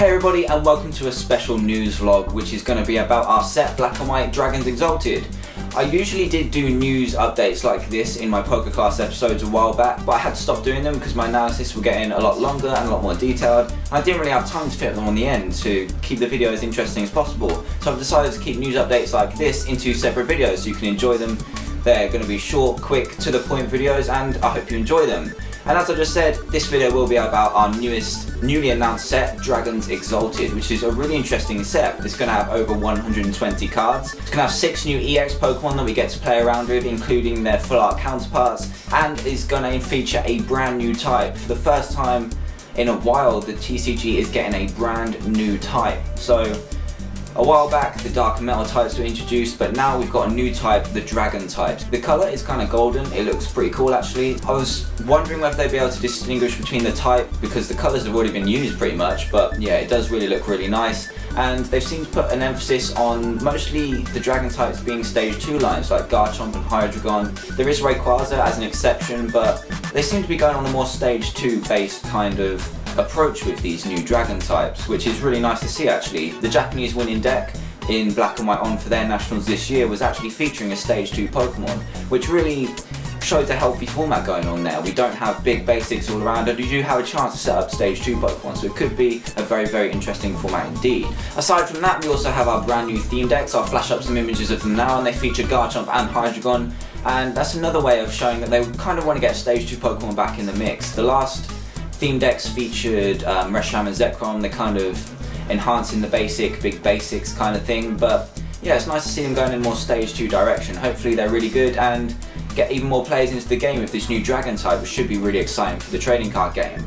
Hey everybody, and welcome to a special news vlog which is going to be about our set Black and White Dragons Exalted. I usually did do news updates like this in my poker class episodes a while back, but I had to stop doing them because my analysis were getting a lot longer and a lot more detailed, and I didn't really have time to fit them on the end to keep the video as interesting as possible. So I've decided to keep news updates like this in two separate videos so you can enjoy them. They're going to be short, quick, to the point videos, and I hope you enjoy them. And as I just said, this video will be about our newly announced set, Dragons Exalted, which is a really interesting set. It's going to have over 120 cards. It's going to have 6 new EX Pokemon that we get to play around with, including their full art counterparts, and is going to feature a brand new type. For the first time in a while, the TCG is getting a brand new type. So, a while back, the dark and metal types were introduced, but now we've got a new type, the dragon type. The colour is kind of golden, it looks pretty cool actually. I was wondering whether they'd be able to distinguish between the type because the colours have already been used pretty much, but yeah, it does really look really nice. And they've seemed to put an emphasis on mostly the dragon types being stage 2 lines like Garchomp and Hydreigon. There is Rayquaza as an exception, but they seem to be going on a more stage 2 based kind of approach with these new dragon types, which is really nice to see actually. The Japanese winning deck in Black and White On for their nationals this year was actually featuring a stage 2 Pokemon, which really shows a healthy format going on there. We don't have big basics all around, and you do have a chance to set up stage 2 Pokemon, so it could be a very interesting format indeed. Aside from that, we also have our brand new theme decks. I'll flash up some images of them now, and they feature Garchomp and Hydreigon, and that's another way of showing that they kind of want to get stage 2 Pokemon back in the mix. The last theme decks featured Reshiram and Zekrom. They're kind of enhancing the big basics kind of thing, but yeah, it's nice to see them going in more stage 2 direction. Hopefully they're really good and get even more players into the game with this new dragon type, which should be really exciting for the trading card game.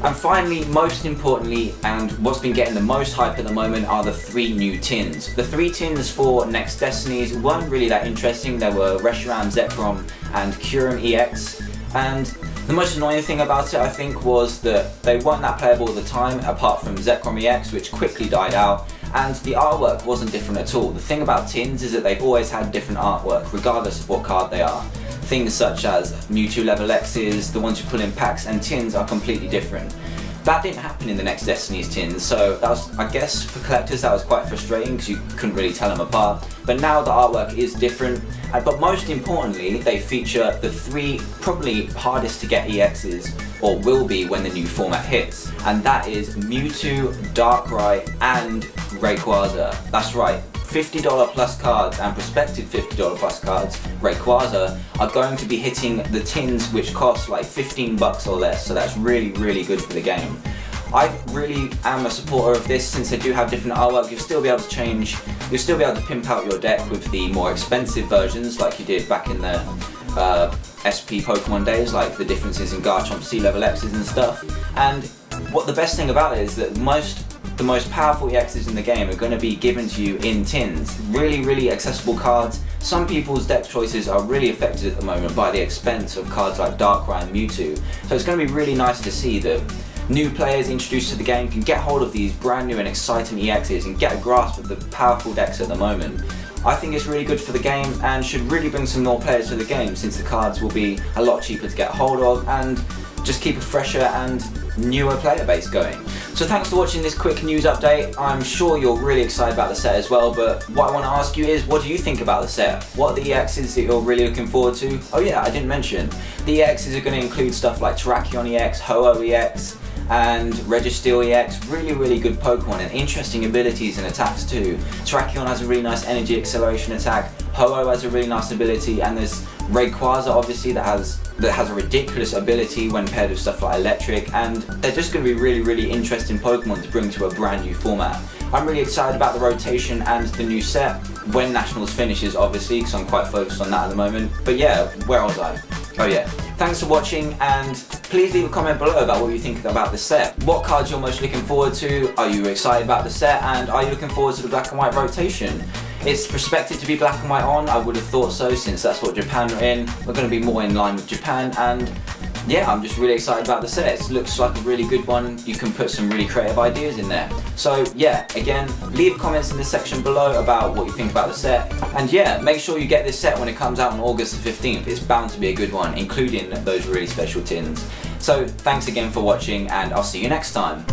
And finally, most importantly, and what's been getting the most hype at the moment, are the 3 new tins. The 3 tins for Next Destinies weren't really that interesting. There were Reshiram, Zekrom and Kyurem EX, and the most annoying thing about it, I think, was that they weren't that playable at the time, apart from Zekrom EX, which quickly died out, and the artwork wasn't different at all. The thing about tins is that they've always had different artwork, regardless of what card they are. Things such as Mewtwo level X's, the ones you pull in packs, and tins are completely different. That didn't happen in the Next Destinies tins, so that was, I guess, for collectors that was quite frustrating because you couldn't really tell them apart. But now the artwork is different, but most importantly, they feature the 3 probably hardest to get EXs, or will be when the new format hits, and that is Mewtwo, Darkrai and Rayquaza. That's right. $50 plus cards and prospective $50 plus cards, Rayquaza, are going to be hitting the tins which cost like 15 bucks or less, so that's really good for the game. I really am a supporter of this since they do have different artwork. You'll still be able to pimp out your deck with the more expensive versions like you did back in the SP Pokemon days, like the differences in Garchomp C-level X's and stuff. And what the best thing about it is that the most powerful EXs in the game are going to be given to you in tins. Really accessible cards. Some people's deck choices are really affected at the moment by the expense of cards like Darkrai and Mewtwo. So it's going to be really nice to see that new players introduced to the game can get hold of these brand new and exciting EXs and get a grasp of the powerful decks at the moment. I think it's really good for the game and should really bring some more players to the game, since the cards will be a lot cheaper to get hold of and just keep a fresher and newer player base going. So thanks for watching this quick news update. I'm sure you're really excited about the set as well, but what I want to ask you is, what do you think about the set? What are the EXs that you're really looking forward to? Oh yeah, I didn't mention. The EXs are going to include stuff like Terrakion EX, Ho-Oh EX, and Registeel EX. Really good Pokemon and interesting abilities and attacks too. Terrakion has a really nice energy acceleration attack, Ho-Oh has a really nice ability, and there's Rayquaza obviously that has a ridiculous ability when paired with stuff like Electric, and they're just going to be really interesting Pokemon to bring to a brand new format. I'm really excited about the rotation and the new set when Nationals finishes, obviously, because I'm quite focused on that at the moment. But yeah, where was I? Oh yeah. Thanks for watching, and please leave a comment below about what you think about the set. What cards you're most looking forward to? Are you excited about the set, and are you looking forward to the Black and White rotation? It's prospected to be Black and White On. I would have thought so, since that's what Japan are in. We're going to be more in line with Japan, and yeah, I'm just really excited about the set. It looks like a really good one. You can put some really creative ideas in there. So yeah, again, leave comments in the section below about what you think about the set. And yeah, make sure you get this set when it comes out on August the 15th. It's bound to be a good one, including those really special tins. So thanks again for watching, and I'll see you next time.